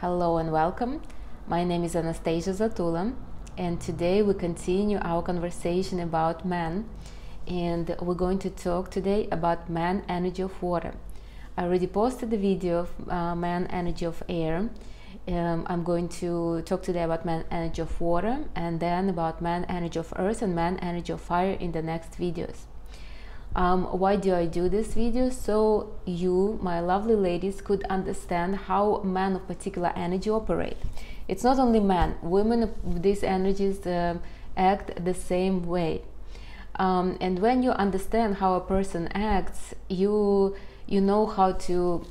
Hello and welcome. My name is Anastasia Zatula, and today we continue our conversation about man, and we're going to talk today about man energy of water. I already posted the video of man energy of air. I'm going to talk today about man energy of water, and then about man energy of earth and man energy of fire in the next videos. Why do I do this video? So you, my lovely ladies, could understand how men of particular energy operate. It's not only men, women of these energies act the same way. And when you understand how a person acts, you know how to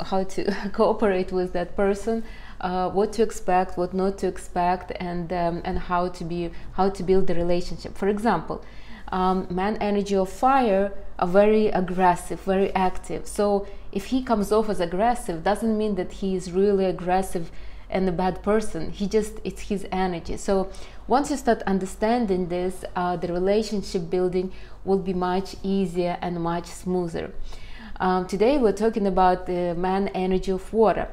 cooperate with that person, what to expect, what not to expect, and how to build the relationship. For example, man energy of fire are very aggressive, very active. So if he comes off as aggressive, doesn't mean that he is really aggressive and a bad person. It's his energy. So once you start understanding this, the relationship building will be much easier and much smoother. Today we're talking about the man energy of water,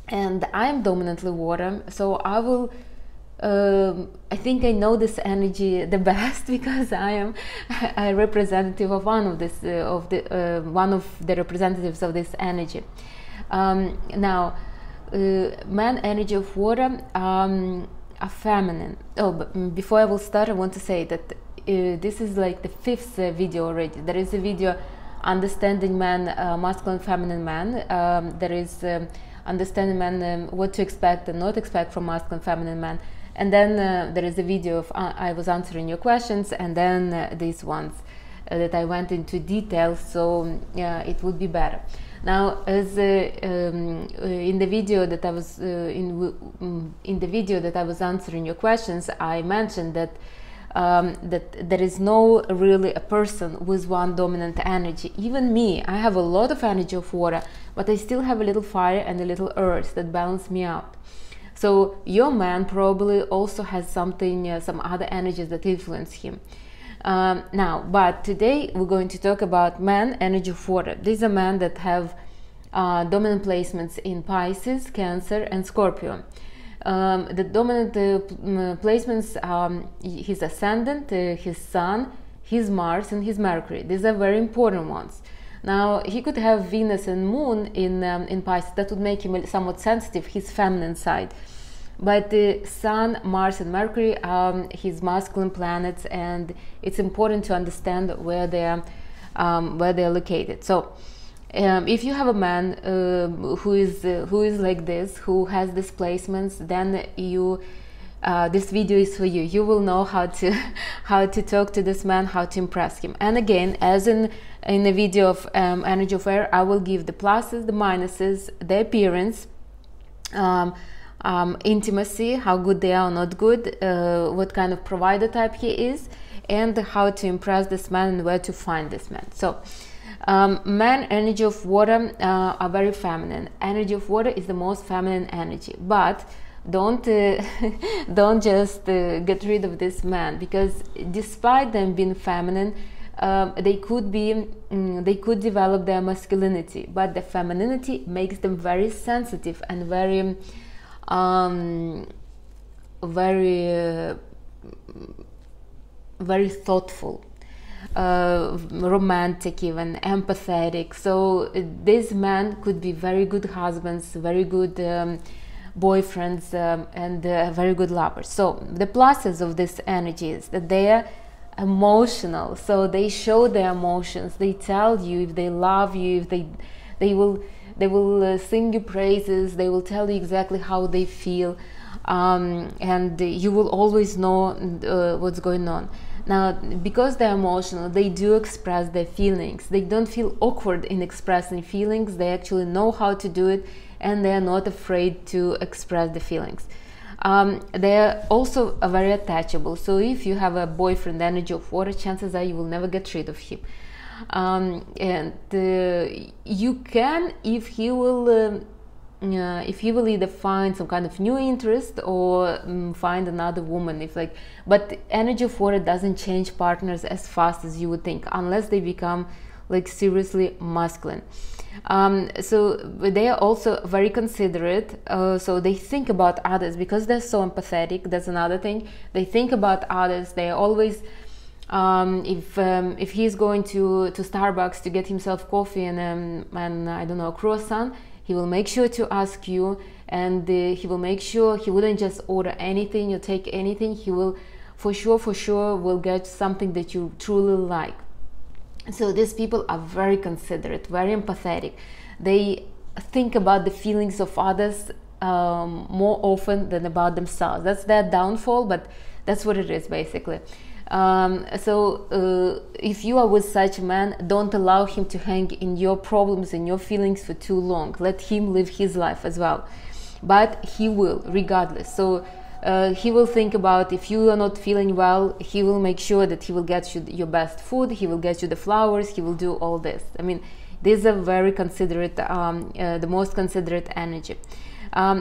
and I'm dominantly water, so I will I think I know this energy the best because I am a representative of one of the representatives of this energy. Now, man energy of water are feminine. But before I will start, I want to say that this is like the fifth video already. There is a video understanding man, masculine, feminine man. There is understanding man, what to expect and not expect from masculine, feminine man. And then there is a video of I was answering your questions, and then these ones that I went into detail, so it would be better. Now, as in the video that I was in the video that I was answering your questions, I mentioned that that there is no really a person with one dominant energy. Even me, I have a lot of energy of water, but I still have a little fire and a little earth that balance me out. So your man probably also has something, some other energies that influence him. Now, but today we're going to talk about man energy of water. These are men that have dominant placements in Pisces, Cancer, and Scorpio. The dominant placements are his ascendant, his Sun, his Mars, and his Mercury. These are very important ones. Now, he could have Venus and Moon in Pisces. That would make him somewhat sensitive, his feminine side. But the Sun, Mars, and Mercury are his masculine planets, and it's important to understand where they are located. So, if you have a man who is like this, who has these placements, then this video is for you. You will know how to talk to this man, how to impress him. And again, as in the video of energy of air, I will give the pluses, the minuses, the appearance, intimacy, how good they are or not good, what kind of provider type he is, and how to impress this man and where to find this man. So man energy of water are very feminine. Energy of water is the most feminine energy, but don't just get rid of this man, because despite them being feminine, they could develop their masculinity, but the femininity makes them very sensitive and very thoughtful, romantic, even empathetic. So these men could be very good husbands, very good boyfriends, and very good lovers. So the pluses of this energy is that they are emotional, so they show their emotions. They tell you if they love you, if they will sing you praises, they will tell you exactly how they feel, and you will always know what's going on. Now, because they're emotional, they do express their feelings. They don't feel awkward in expressing feelings. They actually know how to do it, and they are not afraid to express the feelings. They are also very attachable. So if you have a boyfriend energy of water, chances are you will never get rid of him. And you can, if he will either find some kind of new interest or find another woman, but energy of water doesn't change partners as fast as you would think, unless they become like seriously masculine. So they are also very considerate, so they think about others because they're so empathetic. That's another thing. They think about others. They are always, if he's going to Starbucks to get himself coffee and I don't know, a croissant, he will make sure to ask you, and he will make sure he wouldn't just order anything or take anything. He will for sure will get something that you truly like. So these people are very considerate, very empathetic. They think about the feelings of others more often than about themselves. That's their downfall, but that's what it is basically. So if you are with such a man, don't allow him to hang in your problems and your feelings for too long. Let him live his life as well. But he will, regardless. So he will think about, if you are not feeling well, he will make sure that he will get you your best food, he will get you the flowers, he will do all this. I mean, these are very considerate, the most considerate energy.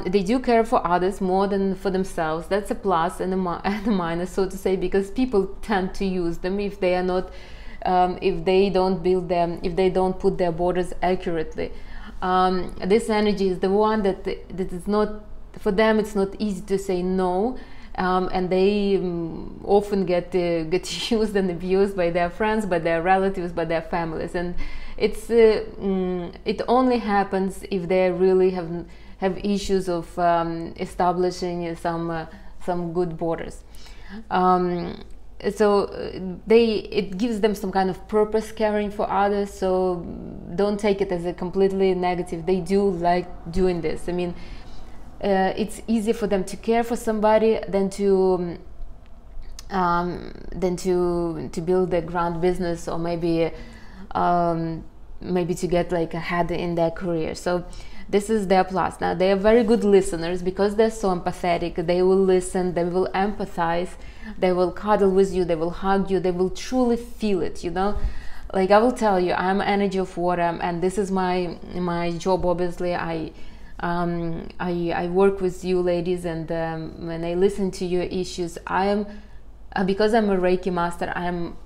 They do care for others more than for themselves. That's a plus and a minus, so to say, because people tend to use them if they are not, if they don't build them, if they don't put their borders accurately. This energy is the one that is not, for them it's not easy to say no, and they often get used and abused by their friends, by their relatives, by their families, and it's it only happens if they really have issues of establishing some good borders. So it gives them some kind of purpose, caring for others. So don't take it as a completely negative. They do like doing this. I mean, it's easier for them to care for somebody than to build a grand business, or maybe to get like ahead in their career. So this is their plus. Now they are very good listeners because they're so empathetic. They will listen, they will empathize, they will cuddle with you, they will hug you, they will truly feel it, you know. Like I will tell you, I'm energy of water, and this is my job. Obviously, I work with you ladies, and when I listen to your issues, I am, because I'm a Reiki master, I am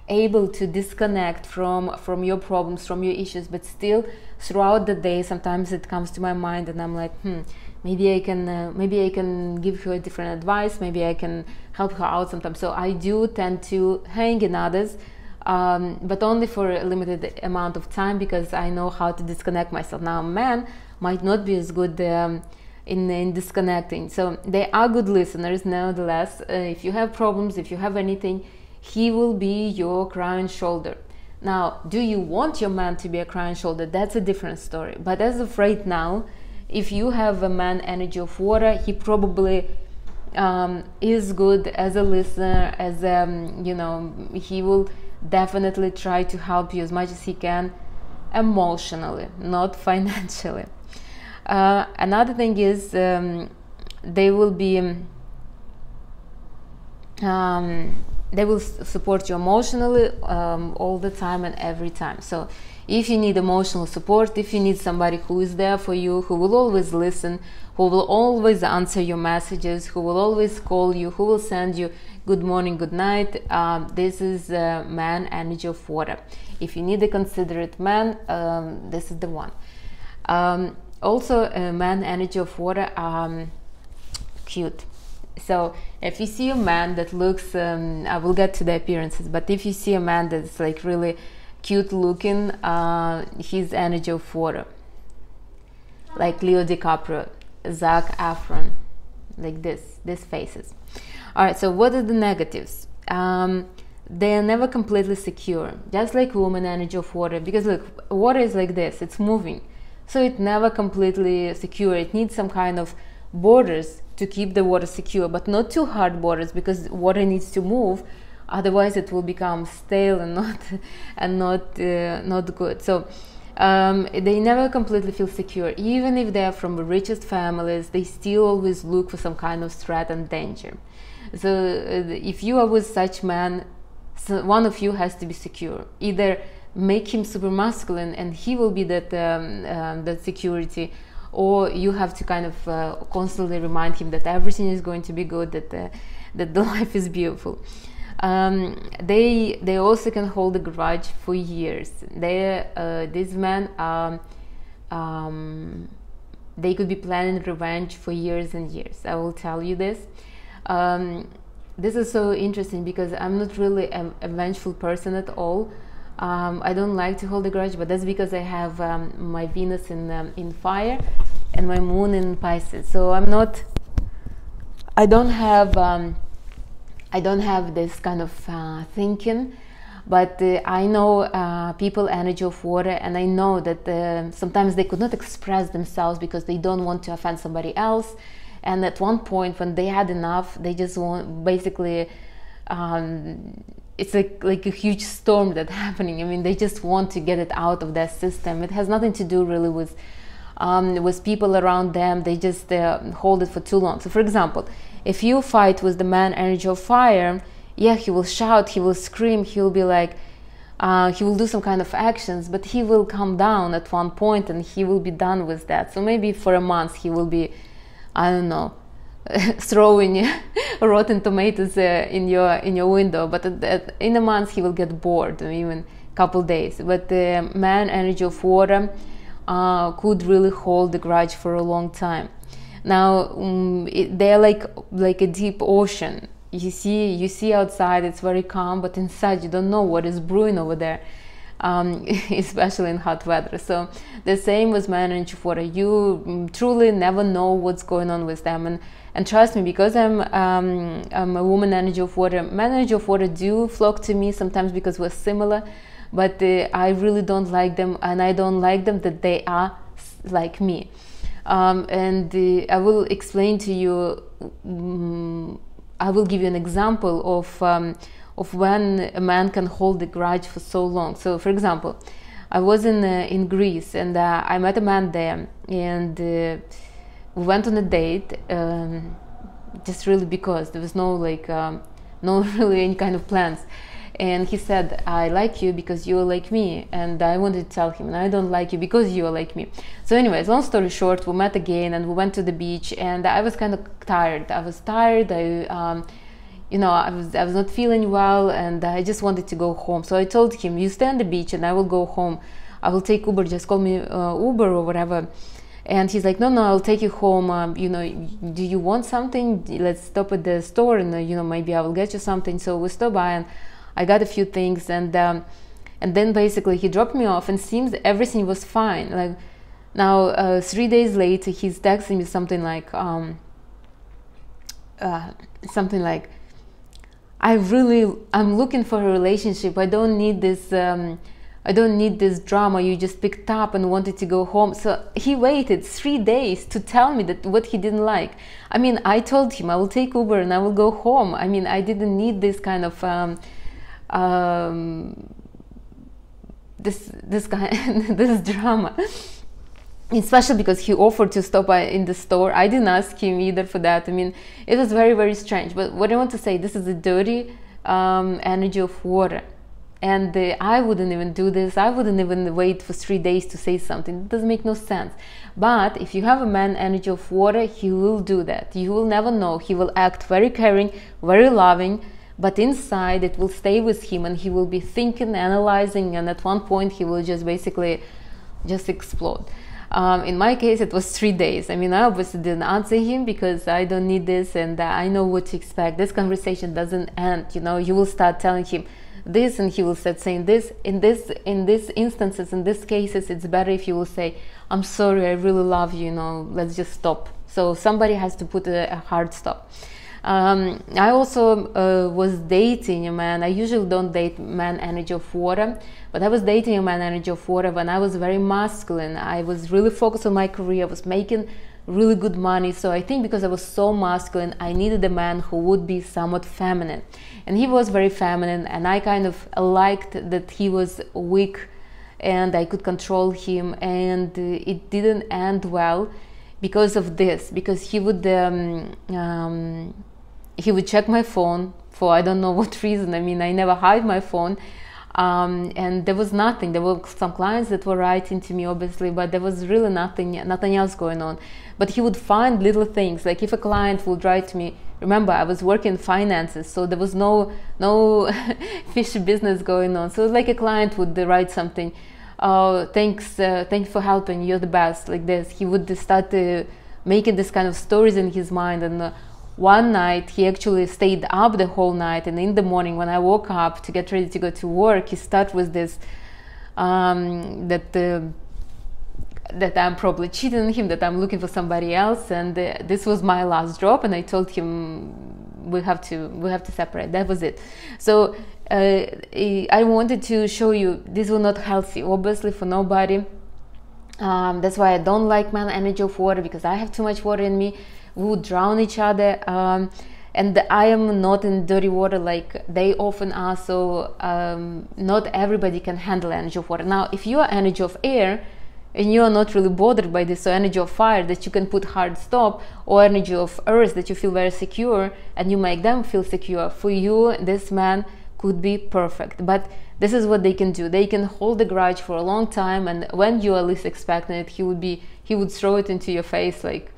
able to disconnect from your problems, from your issues, but still throughout the day sometimes it comes to my mind and I'm like, maybe I can give her a different advice, maybe I can help her out sometimes. So I do tend to hang in others, but only for a limited amount of time, because I know how to disconnect myself. Now a man might not be as good in disconnecting, so they are good listeners nevertheless. If you have problems, if you have anything, he will be your crying shoulder. Now, do you want your man to be a crying shoulder? That's a different story. But as of right now, if you have a man energy of water, he probably is good as a listener, as you know, he will definitely try to help you as much as he can emotionally, not financially. Another thing is they will be they will support you emotionally all the time and every time. So if you need emotional support, if you need somebody who is there for you, who will always listen, who will always answer your messages, who will always call you, who will send you good morning, good night, this is man energy of water. If you need a considerate man, this is the one. Also, man energy of water, cute. So if you see a man that looks, I will get to the appearances, but if you see a man that's like really cute looking, he's energy of water. Like Leo DiCaprio, Zac Efron, like these faces. Alright, so what are the negatives? They are never completely secure, just like woman energy of water, because look, water is like this, it's moving. So it's never completely secure. It needs some kind of borders to keep the water secure, but not too hard borders, because water needs to move, otherwise it will become stale and not good. So they never completely feel secure. Even if they are from the richest families, they still always look for some kind of threat and danger. So if you are with such man, so one of you has to be secure. Either make him super masculine and he will be that security, or you have to kind of constantly remind him that everything is going to be good, that the life is beautiful. They also can hold a grudge for years. These men they could be planning revenge for years and years. I will tell you this. This is so interesting because I'm not really a vengeful person at all. I don't like to hold a grudge, but that's because I have my Venus in fire and my moon in Pisces. So I don't have this kind of thinking, but I know people energy of water, and I know that sometimes they could not express themselves because they don't want to offend somebody else. And at one point when they had enough, they just want, basically, it's like a huge storm that's happening. I mean, they just want to get it out of their system. It has nothing to do really with people around them. They just hold it for too long. So for example, if you fight with the man energy of fire, yeah, he will shout, he will scream, he will be like, he will do some kind of actions, but he will calm down at one point and he will be done with that. So maybe for a month he will be, I don't know, throwing rotten tomatoes in your window, but in a month he will get bored, or even a couple days. But the man energy of water could really hold the grudge for a long time. Now they're like a deep ocean. You see outside it's very calm, but inside you don't know what is brewing over there, especially in hot weather. So the same with man energy of water. You truly never know what's going on with them, and trust me, because I'm a woman energy of water, man energy of water do flock to me sometimes because we're similar, but I really don't like them, and I don't like them that they are like me. And I will explain to you, I will give you an example of when a man can hold a grudge for so long. So for example, I was in Greece, and I met a man there, and we went on a date, just really because there was no no really any kind of plans. And he said, I like you because you are like me. And I wanted to tell him, and I don't like you because you are like me. So anyways, long story short, we met again and we went to the beach, and I was kind of tired. I was tired. I was not feeling well, and I just wanted to go home. So I told him, you stay on the beach and I will go home. I will take Uber, just call me Uber or whatever. And he's like, no, I'll take you home. Do you want something? Let's stop at the store, and maybe I will get you something. So we stopped by, and I got a few things, and then basically he dropped me off, and seems everything was fine. Like now, 3 days later, he's texting me something like, I'm looking for a relationship. I don't need this drama. You just picked up and wanted to go home. So he waited 3 days to tell me that what he didn't like. I mean, I told him I will take Uber and I will go home. I mean, I didn't need this kind of this drama, especially because he offered to stop by in the store. I didn't ask him either for that. I mean, it was very, very strange. But what I want to say, this is a dirty energy of water, and I wouldn't even do this. I wouldn't even wait for 3 days to say something. It doesn't make no sense. But if you have a man energy of water, he will do that. You will never know. He will act very caring, very loving, but inside it will stay with him, and he will be thinking, analyzing, and at one point he will just basically just explode. In my case, it was 3 days. I mean, I obviously didn't answer him because I don't need this, and I know what to expect. This conversation doesn't end. You will start telling him this, and he will start saying this. In these instances, in these cases, it's better if you will say, I'm sorry, I really love you, let's just stop. So somebody has to put a hard stop. I also was dating a man. I usually don't date man energy of water, but I was dating a man energy of water when I was very masculine. I was really focused on my career. I was making really good money. So I think because I was so masculine, I needed a man who would be somewhat feminine. And he was very feminine, and I kind of liked that he was weak and I could control him. And it didn't end well because of this, because he would check my phone for I don't know what reason. I mean, I never hide my phone, and there was nothing. There were some clients that were writing to me, obviously, but there was really nothing else going on. But he would find little things, like if a client would write to me remember, I was working finances, so there was no fishy business going on. So like a client would write something, oh, thanks for helping, you're the best, like this. He would start making this kind of stories in his mind. And one night he actually stayed up the whole night, and in the morning when I woke up to get ready to go to work, he started with this that I'm probably cheating on him, that I'm looking for somebody else, and this was my last drop, and I told him we have to separate. That was it. So I wanted to show you this was not healthy, obviously, for nobody. That's why I don't like man energy of water, because I have too much water in me. We would drown each other, and I am not in dirty water like they often are. So not everybody can handle energy of water. Now, if you are energy of air and you are not really bothered by this, so energy of fire that you can put hard stop, or energy of earth that you feel very secure and you make them feel secure, for you this man could be perfect. But this is what they can do. They can hold the grudge for a long time, and when you are least expecting it, he would throw it into your face like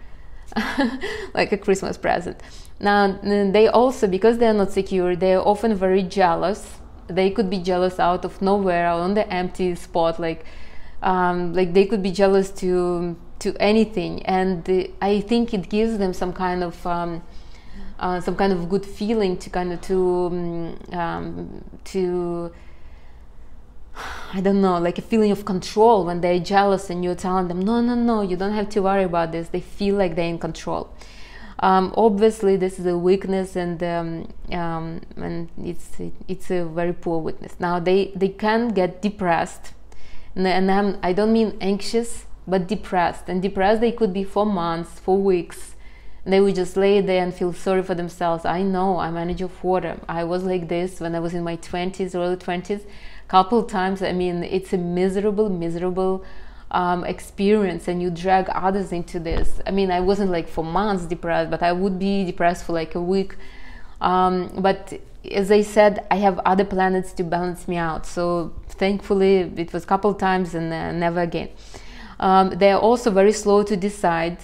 like a Christmas present. Now they also, because they are not secure, they are often very jealous. They could be jealous out of nowhere, on the empty spot, like they could be jealous to anything, and I think it gives them some kind of good feeling to I don't know, like a feeling of control when they're jealous and you're telling them no, you don't have to worry about this. They feel like they're in control. Obviously this is a weakness, and it's a very poor weakness. Now they can get depressed, and I don't mean anxious, but depressed. And depressed they could be for months, for weeks. They would just lay there and feel sorry for themselves. I know, I'm energy of water. I was like this when I was in my 20s, early 20s, couple times. I mean, it's a miserable experience, and you drag others into this. I mean, I wasn't like for months depressed, but I would be depressed for like a week. But as I said, I have other planets to balance me out. So thankfully it was a couple times, and never again. They're also very slow to decide.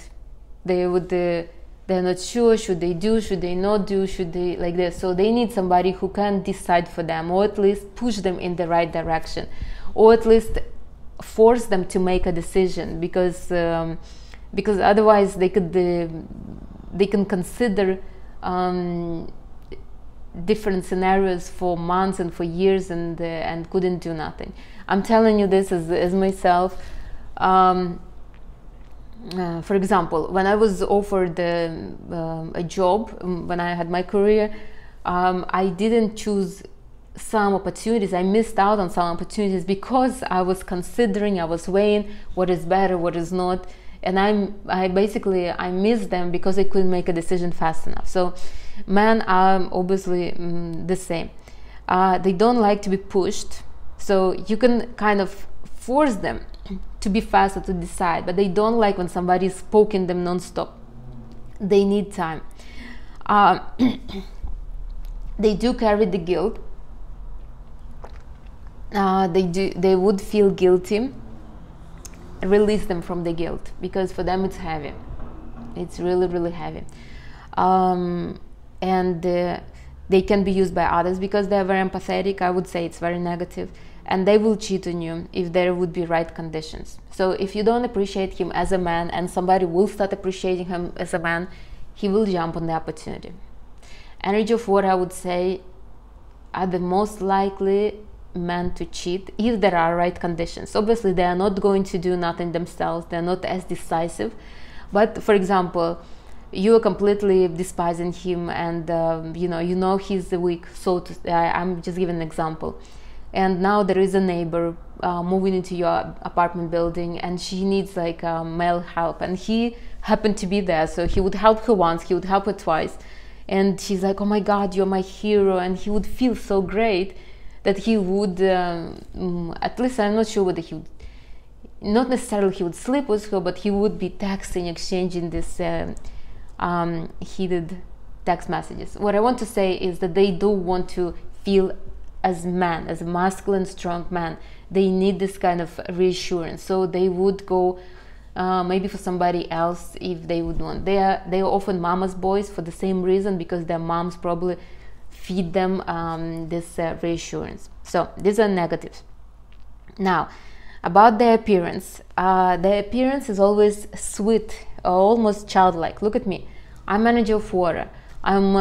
They're not sure, should they do, should they not do, should they, like this. So they need somebody who can decide for them, or at least push them in the right direction, or at least force them to make a decision, because otherwise they can consider different scenarios for months and for years, and couldn't do nothing. I'm telling you this as myself. For example, when I was offered a job, when I had my career, I didn't choose some opportunities. I missed out on some opportunities because I was considering, I was weighing what is better, what is not, and I basically missed them because I couldn't make a decision fast enough. So men are obviously the same. They don't like to be pushed, so you can kind of force them to be faster to decide, but they don't like when somebody is poking them non-stop. They need time. They do carry the guilt. They would feel guilty. Release them from the guilt, because for them it's heavy. It's really heavy. And they can be used by others because they're very empathetic. I would say it's very negative. And they will cheat on you if there would be right conditions. So if you don't appreciate him as a man, and somebody will start appreciating him as a man, he will jump on the opportunity. Energy of water, I would say, are the most likely men to cheat if there are right conditions. Obviously, they are not going to do nothing themselves. They're not as decisive. But for example, you are completely despising him, and you know he's weak. So I'm just giving an example. And now there is a neighbor moving into your apartment building, and she needs like male help, and he happened to be there. So he would help her once, he would help her twice, and she's like, oh my God, you're my hero. And he would feel so great that he would, at least I'm not sure whether he would, not necessarily he would sleep with her, but he would be texting, exchanging this heated text messages. What I want to say is that they do want to feel as man, as a masculine, strong man. They need this kind of reassurance. So they would go maybe for somebody else if they would want. They are often mama's boys for the same reason, because their moms probably feed them this reassurance. So these are negatives. Now, about their appearance. Their appearance is always sweet, or almost childlike. Look at me. I'm manager of water. I'm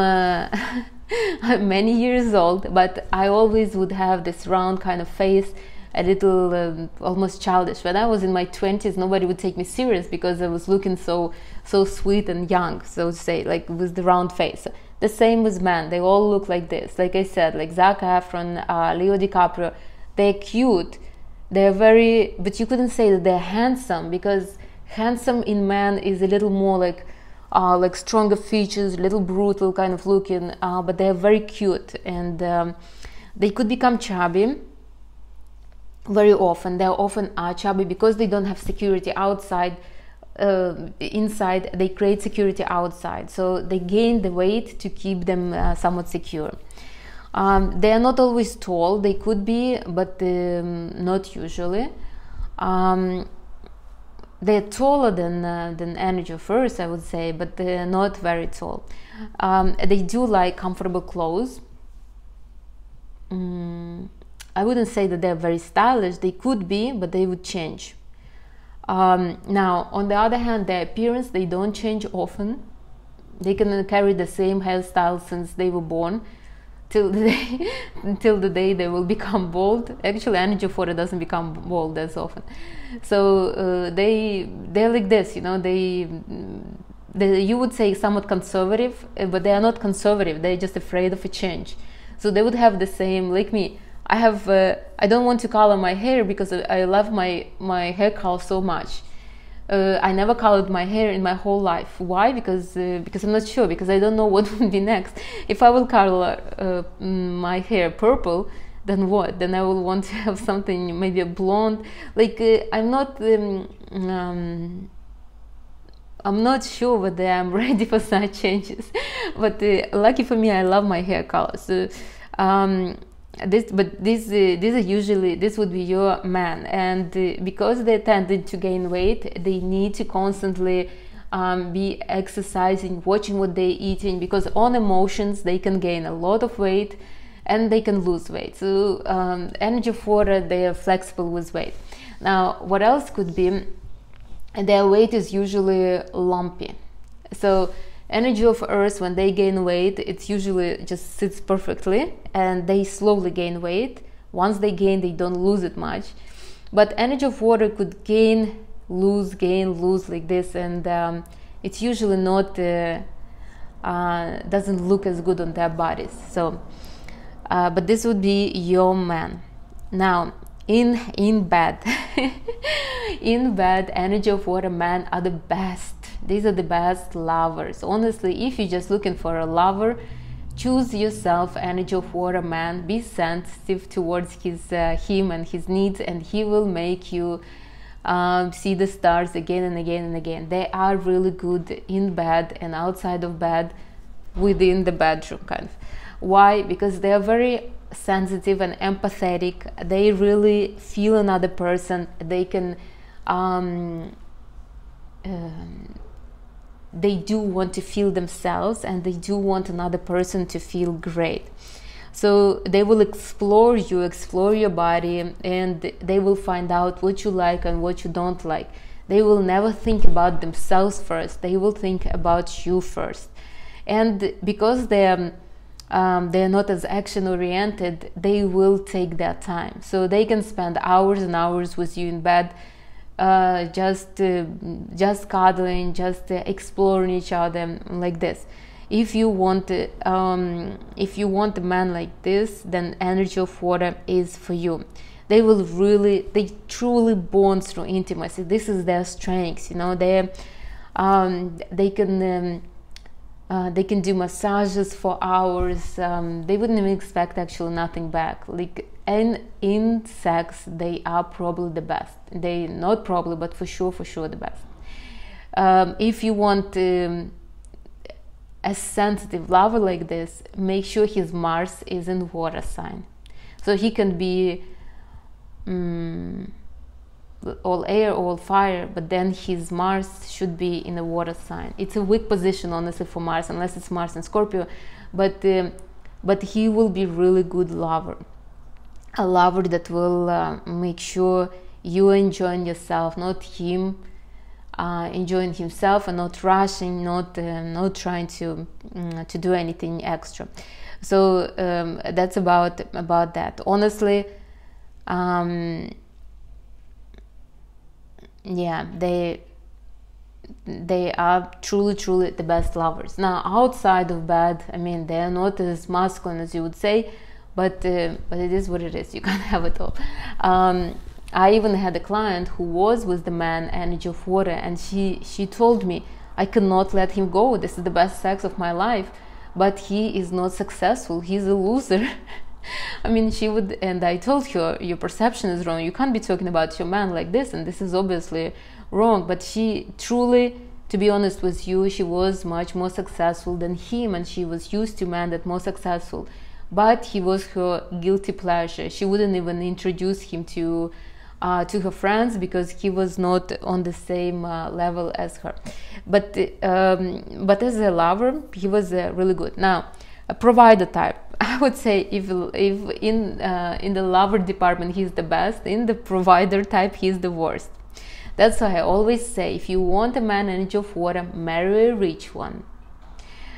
I'm many years old, but I always would have this round kind of face, a little almost childish. When I was in my 20s, nobody would take me serious because I was looking so sweet and young, so to say, like with the round face. The same with men. They all look like this. Like I said, like Zac Efron, Leo DiCaprio. They're cute. They're very, but you couldn't say that they're handsome, because handsome in men is a little more like stronger features, a little brutal kind of looking, but they're very cute, and they could become chubby very often. They often are chubby because they don't have security outside. Inside they create security outside, so they gain the weight to keep them somewhat secure. They are not always tall. They could be, but not usually. They're taller than energy of Earth, I would say, but they're not very tall. They do like comfortable clothes. I wouldn't say that they're very stylish. They could be, but they would change. Now, on the other hand, their appearance, they don't change often. They can carry the same hairstyle since they were born, till the day they will become bald. Actually, energy of water doesn't become bald as often. So they're like this, you know. They you would say somewhat conservative, but they are not conservative. They're just afraid of a change. So they would have the same, like me. I don't want to color my hair because I love my hair color so much. I never colored my hair in my whole life. Why? Because I'm not sure, because I don't know what would be next. If I will color my hair purple, then what? Then I will want to have something, maybe a blonde. Like I'm not sure whether I'm ready for such changes. But lucky for me, I love my hair color. So this would be your man, and because they tended to gain weight, they need to constantly be exercising, watching what they're eating, because on emotions they can gain a lot of weight and they can lose weight. So energy of water, they are flexible with weight. Now, what else could be? Their weight is usually lumpy. So energy of Earth, when they gain weight, it usually just sits perfectly, and they slowly gain weight. Once they gain, they don't lose it much. But energy of water could gain, lose like this, and it's usually not doesn't look as good on their bodies. So, but this would be your man. Now, in bed, in bed, energy of water men are the best. These are the best lovers. Honestly, if you're just looking for a lover, choose yourself energy of water man. Be sensitive towards him and his needs, and he will make you see the stars again and again and again. They are really good in bed and outside of bed, within the bedroom, kind of. Why? Because they are very sensitive and empathetic. They really feel another person. They can they do want to feel themselves, and they do want another person to feel great. So they will explore you, explore your body, and they will find out what you like and what you don't like. They will never think about themselves first. They will think about you first. And because they're not as action oriented, they will take their time. So they can spend hours and hours with you in bed, just cuddling, just exploring each other like this. If you want a man like this, then energy of water is for you. They truly bond through intimacy. This is their strength, you know. They can do massages for hours. They wouldn't even expect actually nothing back. Like, and in sex, they are probably the best. They not probably, but for sure the best. If you want a sensitive lover like this, make sure his Mars is in water sign, so he can be all air, all fire, but then his Mars should be in a water sign. It's a weak position, honestly, for Mars, unless it's Mars in Scorpio, but he will be really good lover, a lover that will make sure you enjoying yourself, not him enjoying himself, and not rushing, not trying to do anything extra. So that's about that. Honestly, yeah, they are truly the best lovers. Now, outside of bed, I mean, they are not as masculine as you would say, but it is what it is. You can't have it all. I even had a client who was with the man energy of water, and she told me, I cannot let him go. This is the best sex of my life, but he is not successful. He's a loser. I mean, she would, and I told her, your perception is wrong. You can't be talking about your man like this, and this is obviously wrong. But she truly, to be honest with you, she was much more successful than him, and she was used to men that more successful. But he was her guilty pleasure. She wouldn't even introduce him to her friends because he was not on the same level as her. But as a lover, he was really good. Now, a provider type, I would say, if in the lover department he's the best, in the provider type he's the worst. That's why I always say, if you want a man energy of water, marry a rich one.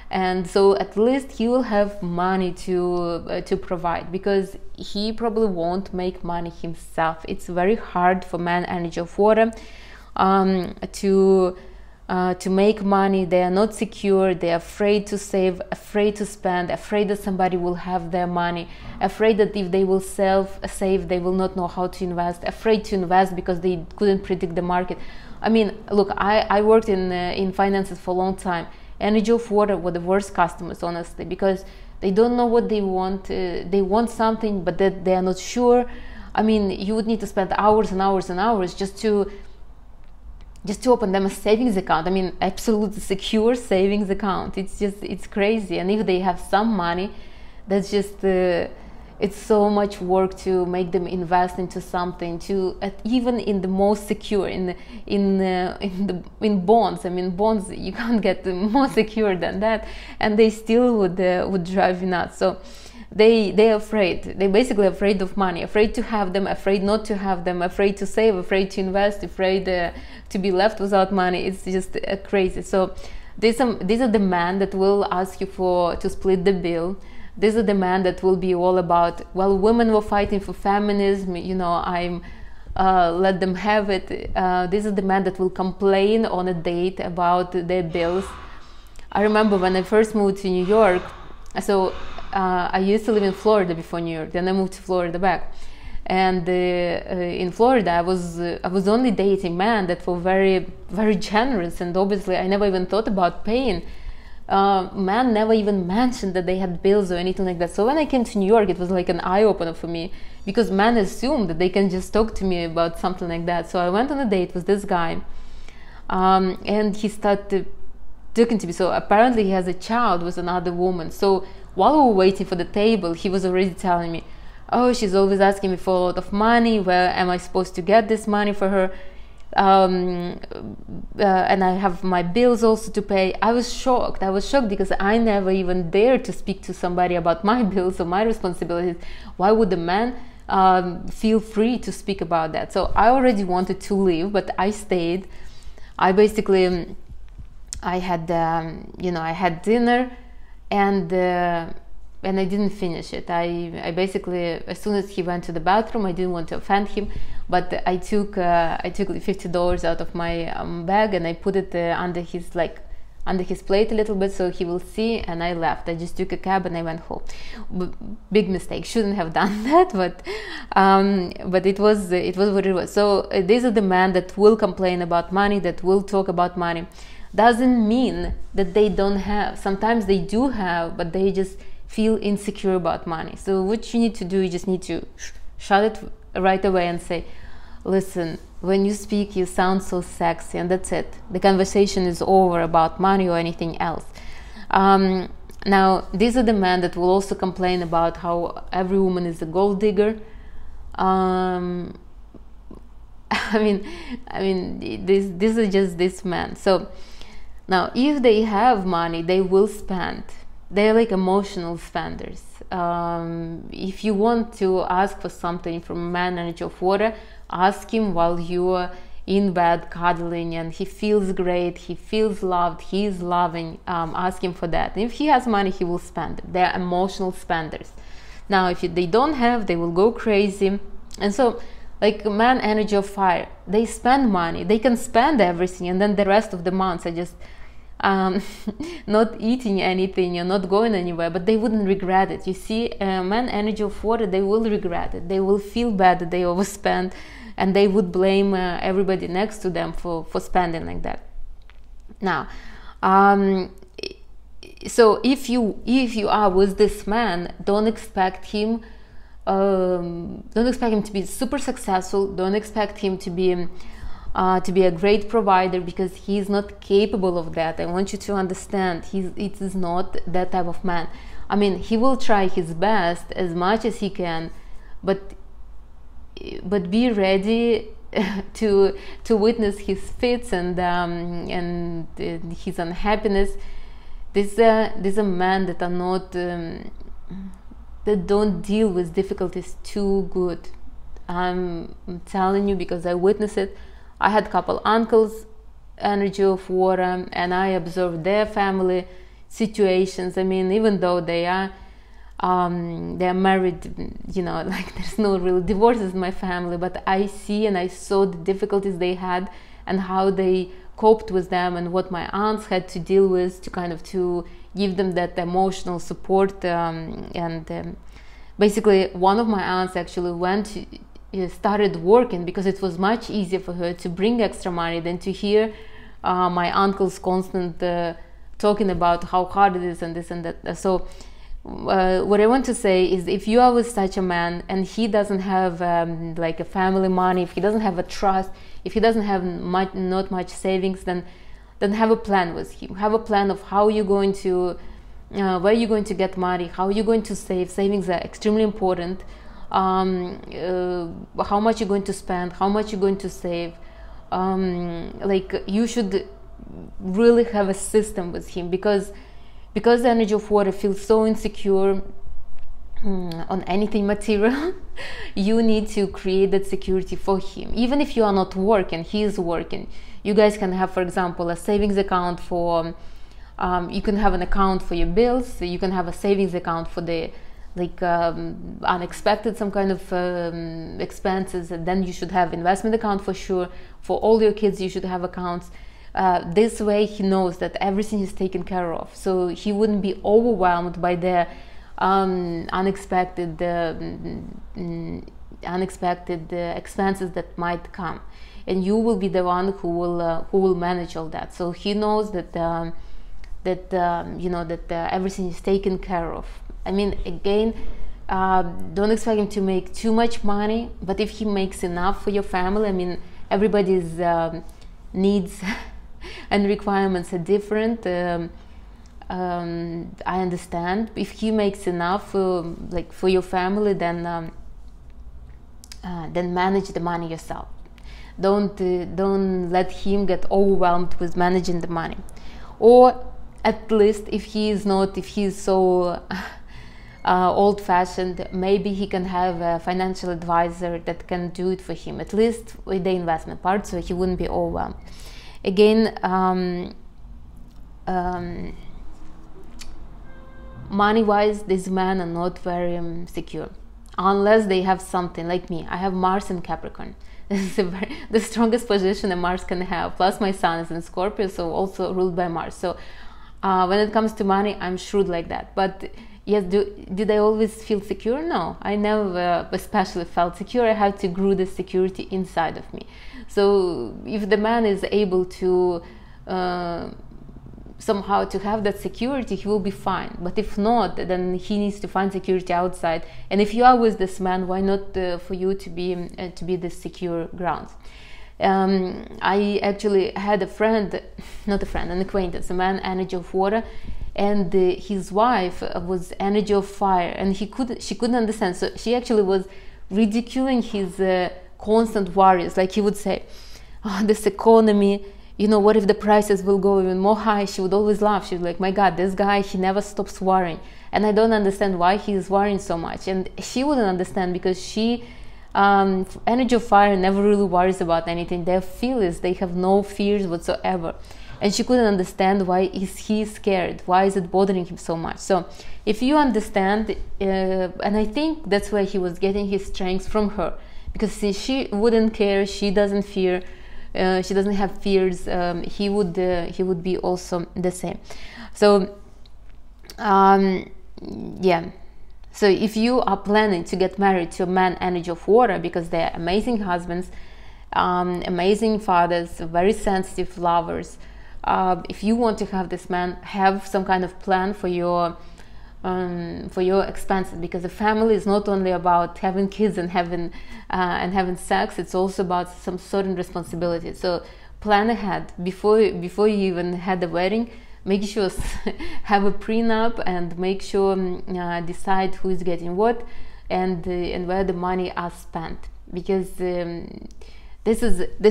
And so at least he will have money to provide, because he probably won't make money himself. It's very hard for man energy of water to make money. They are not secure. They are afraid to save, afraid to spend, afraid that somebody will have their money, afraid that if they will save, they will not know how to invest, afraid to invest because they couldn't predict the market. I mean, look, I worked in finances for a long time. Energy of water were the worst customers, honestly, because they don't know what they want. They want something, but that they are not sure. I mean, you would need to spend hours and hours and hours just to open them a savings account. I mean, absolutely secure savings account. It's crazy. And if they have some money, that's just it's so much work to make them invest into something, even in the most secure, in bonds. I mean, bonds, you can't get more secure than that, and they still would drive you nuts. So they're afraid. They're basically afraid of money, afraid to have them, afraid not to have them, afraid to save, afraid to invest, afraid to be left without money. It's just crazy. So these are the men that will ask you to split the bill. These are the men that will be all about, well, women were fighting for feminism, I'm let them have it. These are the men that will complain on a date about their bills. I remember when I first moved to New York, so I used to live in Florida before New York, then I moved to Florida back. And in Florida, I was only dating men that were very, very generous, and obviously I never even thought about paying. Man never even mentioned that they had bills or anything like that. So when I came to New York, it was like an eye-opener for me, because men assume that they can just talk to me about something like that. So I went on a date with this guy, and he started talking to me. So apparently he has a child with another woman. So while we were waiting for the table, he was already telling me, oh, she's always asking me for a lot of money. Where am I supposed to get this money for her? And I have my bills also to pay. I was shocked because I never even dared to speak to somebody about my bills or my responsibilities. Why would the man feel free to speak about that? So I already wanted to leave, but I stayed. I basically I had dinner, and I didn't finish it. I basically, as soon as he went to the bathroom, I didn't want to offend him, but I took $50 out of my bag, and I put it under his plate a little bit so he will see, and I left. I just took a cab and I went home. Big mistake. Shouldn't have done that, but it was what it was. So these are the men that will complain about money, that will talk about money. Doesn't mean that they don't have. Sometimes they do have, but they just feel insecure about money. So what you need to do, you just need to shut it right away and say, listen, when you speak, you sound so sexy, and that's it. The conversation is over about money or anything else. Now, these are the men that will also complain about how every woman is a gold digger. This is just this man. So now, if they have money, they will spend. They're like emotional spenders. If you want to ask for something from a man energy of water, ask him while you're in bed cuddling and he feels great, he feels loved, he is loving. Ask him for that. And if he has money, he will spend it. They're emotional spenders. Now, if they don't have, they will go crazy. And so, like man energy of fire, they spend money, they can spend everything, and then the rest of the months are just not eating anything or not going anywhere, but they wouldn't regret it. You see, man energy of water, they will regret it. They will feel bad that they overspend, and they would blame everybody next to them for spending like that. Now, so if you are with this man, don't expect him to be super successful. Don't expect him to be a great provider, because he is not capable of that. I want you to understand, it is not that type of man. I mean, he will try his best as much as he can, but be ready to witness his fits and his unhappiness. These are men that are not that don't deal with difficulties too good. I'm telling you, because I witnessed it. I had a couple uncles, energy of water, and I observed their family situations. I mean, even though they are married, you know, like there's no real divorces in my family, but I see and I saw the difficulties they had and how they coped with them, and what my aunts had to deal with to give them that emotional support. Basically, one of my aunts actually started working, because it was much easier for her to bring extra money than to hear my uncles constant talking about how hard it is and this and that. So what I want to say is, if you are with such a man and he doesn't have like a family money, if he doesn't have a trust, if he doesn't have not much savings, then have a plan with him. Have a plan of how you're going to where you're going to get money, how you're going to save. Savings are extremely important. How much you're going to spend, how much you're going to save. Like, you should really have a system with him, because the energy of water feels so insecure on anything material. You need to create that security for him. Even if you are not working, he is working. You guys can have, for example, a savings account for you can have an account for your bills. You can have a savings account for the unexpected some kind of expenses, and then you should have investment account for sure. For all your kids, you should have accounts. This way he knows that everything is taken care of, so he wouldn't be overwhelmed by the unexpected expenses that might come, and you will be the one who will manage all that. So he knows that everything is taken care of. I mean, again, don't expect him to make too much money, but if he makes enough for your family, I mean, everybody's needs and requirements are different. I understand. If he makes enough like for your family, then manage the money yourself. Don't let him get overwhelmed with managing the money. Or at least, if he's so old-fashioned, maybe he can have a financial advisor that can do it for him, at least with the investment part, so he wouldn't be overwhelmed. Again, money-wise, these men are not very secure, unless they have something like me. I have Mars in Capricorn. This is the strongest position a Mars can have. Plus, my Sun is in Scorpio, so also ruled by Mars. So when it comes to money, I'm shrewd like that. But yes, did I always feel secure? No, I never especially felt secure. I had to grow the security inside of me. So if the man is able to somehow to have that security, he will be fine. But if not, then he needs to find security outside. And if you are with this man, why not for you to be the secure grounds? I actually had an acquaintance, a man energy of water, and his wife was energy of fire, and she couldn't understand. So she actually was ridiculing his constant worries. Like he would say, oh, this economy, you know, what if the prices will go even more high? She would always laugh. She was like, my God, this guy, he never stops worrying. And I don't understand why he's worrying so much. And she wouldn't understand because she, energy of fire never really worries about anything. They're fearless. They have no fears whatsoever. And she couldn't understand why is he scared? Why is it bothering him so much? So if you understand, and I think that's where he was getting his strength from her, because see, she wouldn't care. She doesn't fear. She doesn't have fears. He would be also the same. So yeah. So if you are planning to get married to a man energy of water, because they're amazing husbands, amazing fathers, very sensitive lovers, if you want to have this man, have some kind of plan for your expenses, because the family is not only about having kids and having sex, it's also about some certain responsibility. So plan ahead before you even had the wedding. Make sure have a prenup and make sure decide who is getting what and where the money are spent, because this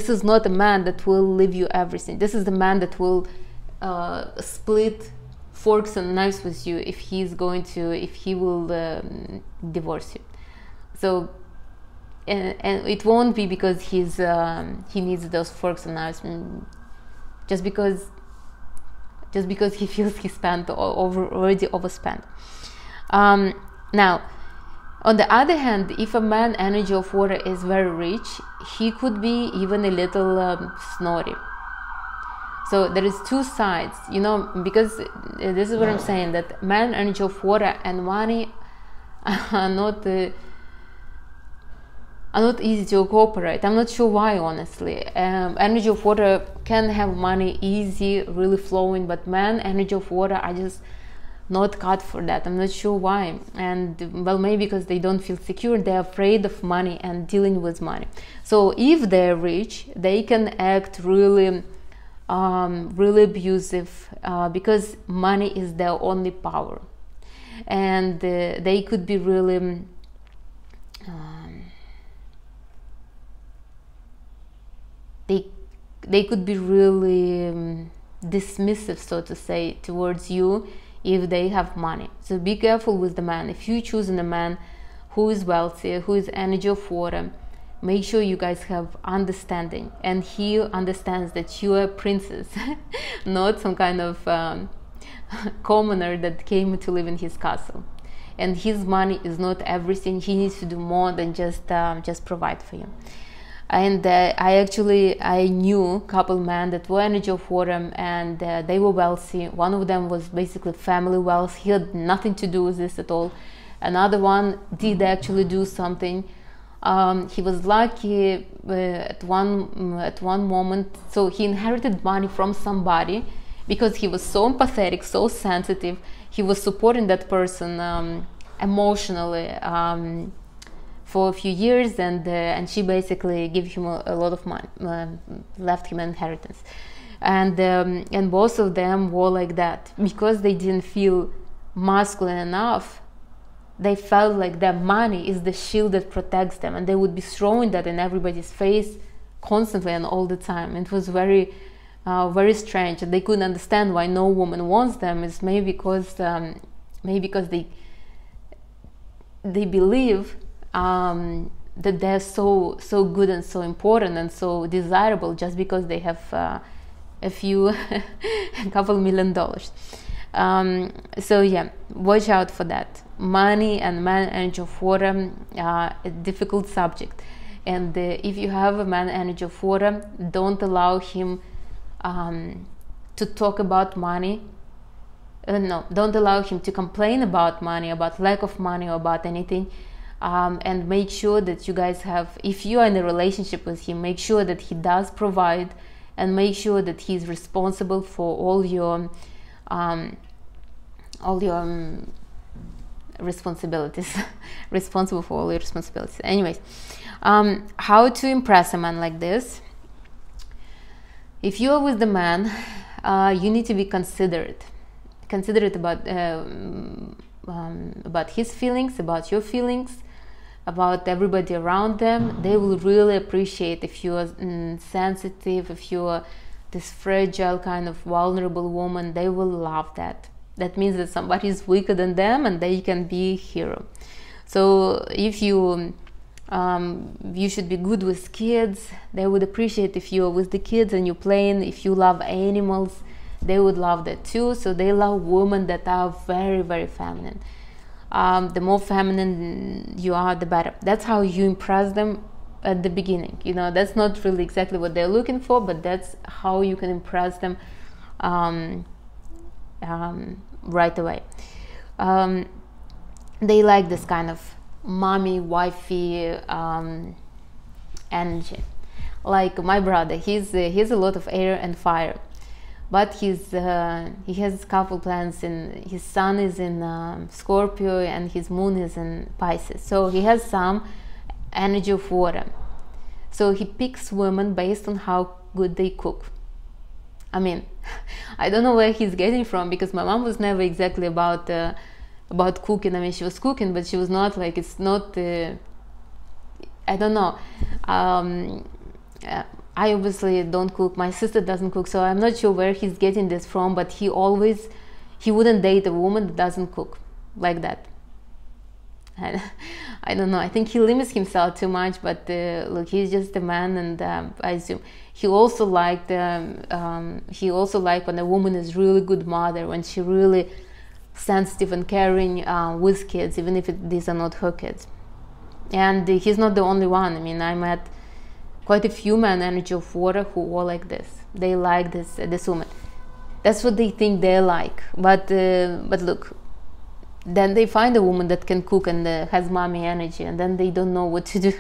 is not a man that will leave you everything. This is the man that will split forks and knives with you if he will divorce you. So and it won't be because he needs those forks and knives, just because he feels he spent already overspent. Now, on the other hand, if a man energy of water is very rich, he could be even a little snotty. So there is two sides, you know, because this is what I'm saying, that man energy of water and money are not easy to cooperate. I'm not sure why, honestly. Energy of water can have money easy, really flowing, but man energy of water are just not cut for that. I'm not sure why. And well, maybe because they don't feel secure, they're afraid of money and dealing with money. So if they're rich, they can act really abusive, because money is their only power, and they could be really they could be really dismissive, so to say, towards you if they have money. So be careful with the man. If you choose a man who is wealthy, who is energy of water, make sure you guys have understanding, and he understands that you are a princess, not some kind of commoner that came to live in his castle. And his money is not everything. He needs to do more than just provide for you. And I knew a couple men that were energy of water, and they were wealthy. One of them was basically family wealth. He had nothing to do with this at all. Another one did actually do something. He was lucky at one moment. So he inherited money from somebody because he was so empathetic, so sensitive. He was supporting that person emotionally for a few years, and she basically gave him a lot of money, left him an inheritance, and both of them were like that because they didn't feel masculine enough. They felt like their money is the shield that protects them, and they would be throwing that in everybody's face constantly and all the time. It was very strange, and they couldn't understand why no woman wants them. It's maybe because they believe that they're so good and so important and so desirable just because they have a couple $1 million. So yeah, watch out for that. Money and man energy of water are a difficult subject, and if you have a man energy of water, don't allow him to talk about money. No, don't allow him to complain about money, about lack of money, or about anything. And make sure that you guys have, if you are in a relationship with him, make sure that he does provide, and make sure that he's responsible for all your responsibilities. Responsible for all your responsibilities. Anyways, how to impress a man like this? If you are with the man, you need to be considerate about his feelings, about your feelings. about everybody around them, they will really appreciate if you are sensitive, if you are this fragile kind of vulnerable woman. They will love that. That means that somebody is weaker than them and they can be a hero. So if you you should be good with kids, they would appreciate if you are with the kids and you're playing. If you love animals, they would love that too. So they love women that are very, very feminine. The more feminine you are, the better. That's how you impress them at the beginning. You know, that's not really exactly what they're looking for, but that's how you can impress them right away. They like this kind of mommy, wifey energy. Like my brother, he's a lot of air and fire, but he has a couple planets. In his sun is in Scorpio and his moon is in Pisces, so he has some energy of water. So he picks women based on how good they cook. I mean, I don't know where he's getting from, because my mom was never exactly about cooking. I mean, she was cooking, but she was not like, it's not I don't know. I obviously don't cook. My sister doesn't cook, so I'm not sure where he's getting this from, but he wouldn't date a woman that doesn't cook like that. I don't know. I think he limits himself too much, but look, he's just a man, and I assume he also liked when a woman is really good mother, when she really sensitive and caring with kids, even if these are not her kids. And he's not the only one. I mean, I met quite a few men, energy of water, who are like this. They like this woman. That's what they think they like. But look, then they find a woman that can cook and has mommy energy, and then they don't know what to do.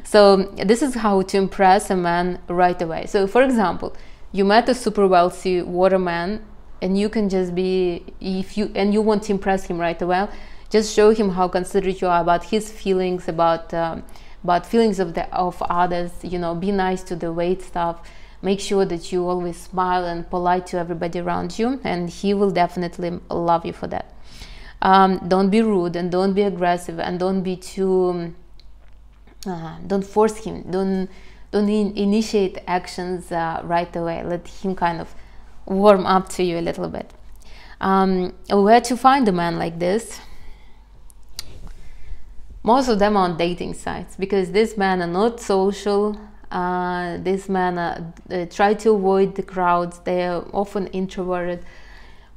So this is how to impress a man right away. So for example, you met a super wealthy water man, and you can just be, you want to impress him right away, just show him how considerate you are about his feelings, about feelings of others. You know, be nice to the wait staff. Make sure that you always smile and polite to everybody around you, and he will definitely love you for that. Don't be rude and don't be aggressive, and don't be too. Don't force him. Don't initiate actions right away. Let him kind of warm up to you a little bit. Where to find a man like this? Most of them are on dating sites, because these men are not social. These men try to avoid the crowds. They are often introverted.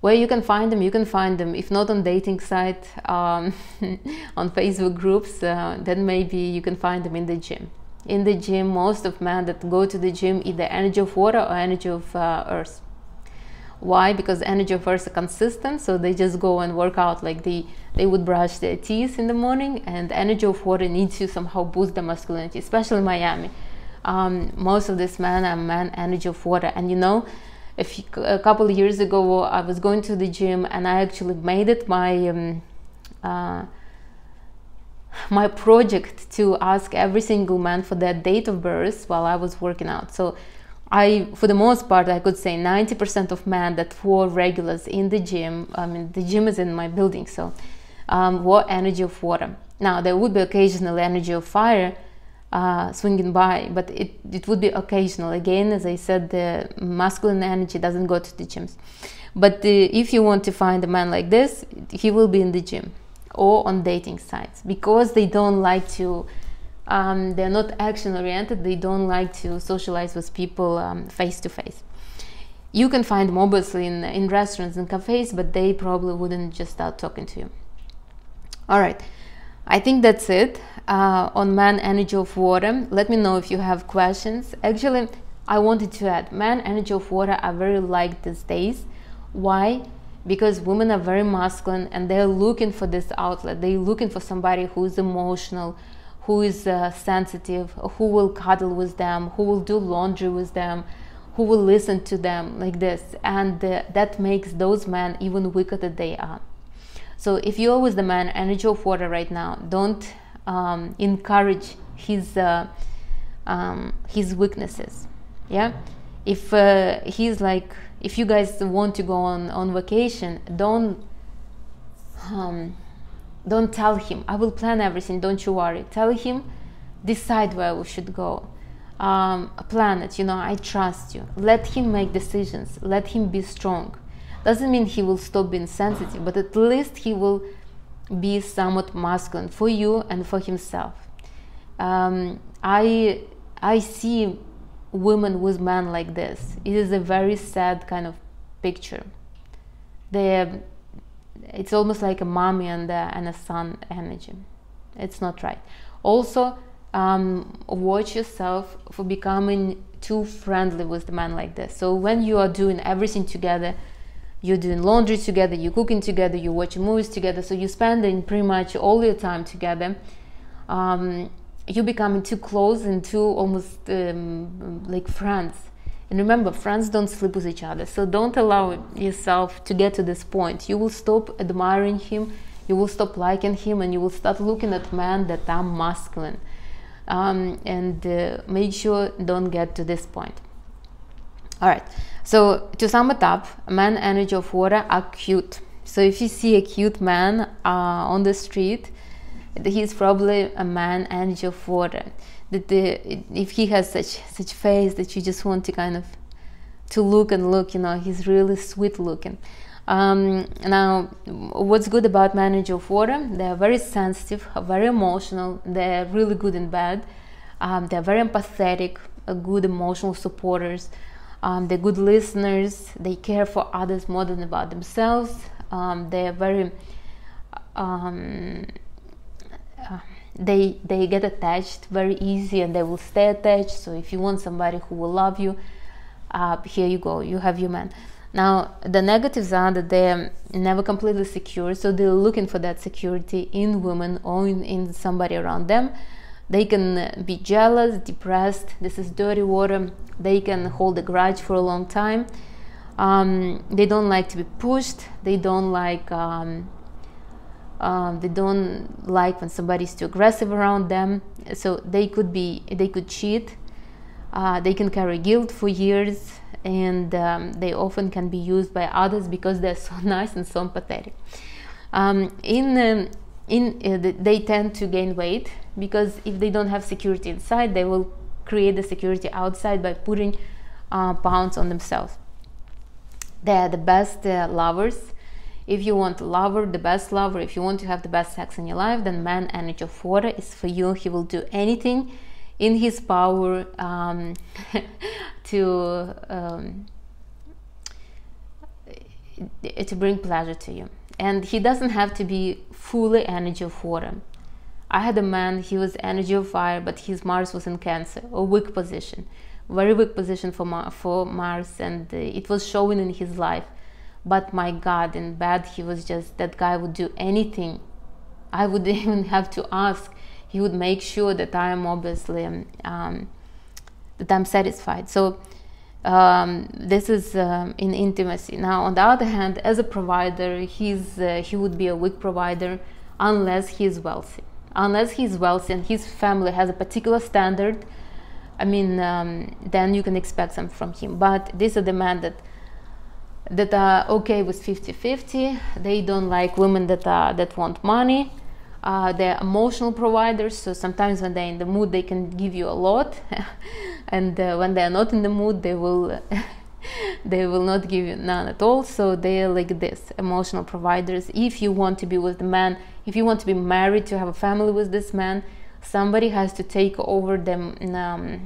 Where you can find them, if not on dating site, on Facebook groups, then maybe you can find them in the gym. In the gym, most of men that go to the gym, either energy of water or energy of earth. Why? Because energy of earth are consistent, so they just go and work out, like they would brush their teeth in the morning, and energy of water needs to somehow boost their masculinity, especially Miami. Most of these men are energy of water. And you know, a couple of years ago, I was going to the gym, and I actually made it my my project to ask every single man for their date of birth while I was working out. So for the most part, I could say 90% of men that were regulars in the gym, I mean, the gym is in my building, so were energy of water. Now, there would be occasional energy of fire swinging by, but it would be occasional. Again, as I said, the masculine energy doesn't go to the gyms. But if you want to find a man like this, he will be in the gym or on dating sites, because they don't like to, they're not action oriented, they don't like to socialize with people face to face. You can find them obviously in restaurants and cafes, but they probably wouldn't just start talking to you. All right, I think that's it on man energy of water. Let me know if you have questions. Actually, I wanted to add, man energy of water are very liked these days. Why? Because women are very masculine, and they're looking for this outlet. They're looking for somebody who is emotional, who is sensitive, who will cuddle with them, who will do laundry with them, who will listen to them, like this. And that makes those men even weaker than they are. So if you're with the man energy of water right now, don't encourage his weaknesses. Yeah, if he's like, if you guys want to go on vacation, don't Don't tell him, I will plan everything, don't you worry. Tell him, decide where we should go. Plan it, I trust you. Let him make decisions. Let him be strong. Doesn't mean he will stop being sensitive, but at least he will be somewhat masculine for you and for himself. I see women with men like this. It is a very sad kind of picture. It's almost like a mommy and a son energy. It's not right. Also, watch yourself for becoming too friendly with the man like this. So when you are doing everything together, you're doing laundry together, you're cooking together, you're watching movies together, so you're spending pretty much all your time together, you're becoming too close and too almost like friends. And remember, friends don't sleep with each other, so don't allow yourself to get to this point. You will stop admiring him, you will stop liking him, and you will start looking at men that are masculine. And make sure don't get to this point. All right, so to sum it up, man energy of water are cute. So if you see a cute man on the street, he's probably a man energy of water. If he has such face that you just want to kind of to look and look, he's really sweet looking. Now, what's good about man energy of water? They're very sensitive, very emotional. They're really good in bed. They're very empathetic, good emotional supporters. They're good listeners. They care for others more than about themselves. They're very they get attached very easy, and they will stay attached. So if you want somebody who will love you, here you go, you have your man. Now the negatives are that they're never completely secure, so they're looking for that security in women or in somebody around them. They can be jealous, depressed. This is dirty water. They can hold a grudge for a long time. They don't like to be pushed. They don't like when somebody's too aggressive around them. So they could cheat. They can carry guilt for years, and they often can be used by others because they're so nice and so empathetic. They tend to gain weight because if they don't have security inside, they will create the security outside by putting pounds on themselves. They are the best lovers. If you want a lover, the best lover, if you want to have the best sex in your life, then man energy of water is for you. He will do anything in his power to bring pleasure to you. And he doesn't have to be fully energy of water. I had a man, he was energy of fire, but his Mars was in Cancer, a weak position, very weak position for Mars, and it was showing in his life. But my God, in bed, he was just, that guy would do anything. I would even have to ask. He would make sure that I am obviously, that I'm satisfied. So this is in intimacy. Now, on the other hand, as a provider, he would be a weak provider unless he is wealthy. Unless he's wealthy and his family has a particular standard, I mean, then you can expect something from him. But these are the men that are okay with 50-50. They don't like women that want money. They're emotional providers, so sometimes when they're in the mood, they can give you a lot, and when they're not in the mood, they will not give you none at all. So they're like this, emotional providers. If you want to be with the man, if you want to be married, to have a family with this man, somebody has to take over the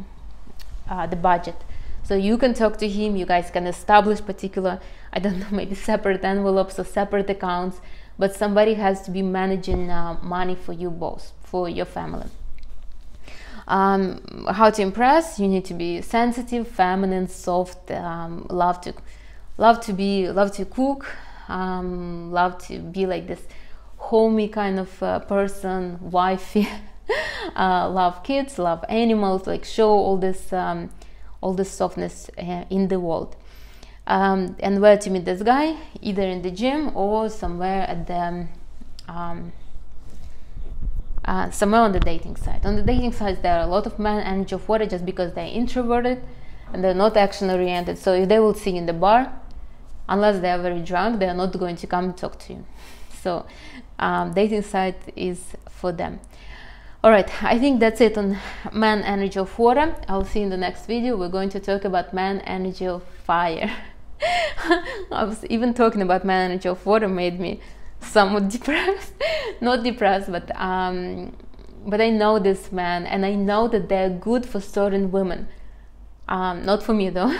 budget. So you can talk to him, you guys can establish particular, I don't know, maybe separate envelopes or separate accounts, but somebody has to be managing money for you both, for your family. How to impress? You need to be sensitive, feminine, soft, love to cook, love to be like this homey kind of person, wifey, love kids, love animals, like show all this softness in the world. And where to meet this guy? Either in the gym or somewhere at the somewhere on the dating site. On the dating sites, there are a lot of men energy of water just because they're introverted and they're not action oriented. So if they will see you in the bar, unless they are very drunk, they are not going to come and talk to you. So dating site is for them. All right, I think that's it on man energy of water. I'll see you in the next video. We're going to talk about man energy of fire. I was even talking about man energy of water made me somewhat depressed. Not depressed, but I know this man, and I know that they're good for certain women. Not for me though,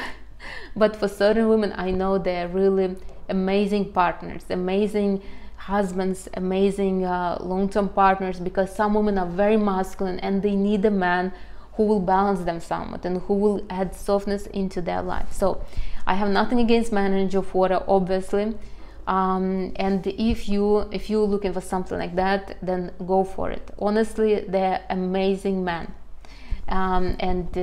but for certain women, I know they're really amazing partners, amazing husbands, amazing long-term partners, because some women are very masculine and they need a man who will balance them somewhat and who will add softness into their life. So I have nothing against man energy of water, obviously, and if you're looking for something like that, then go for it. Honestly, they're amazing men, and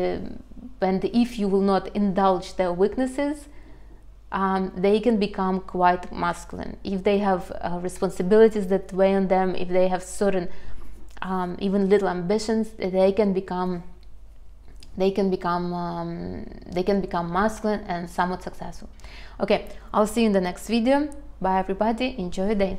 if you will not indulge their weaknesses, they can become quite masculine. If they have responsibilities that weigh on them, if they have certain even little ambitions, they can become masculine and somewhat successful. Okay, I'll see you in the next video. Bye everybody, enjoy your day.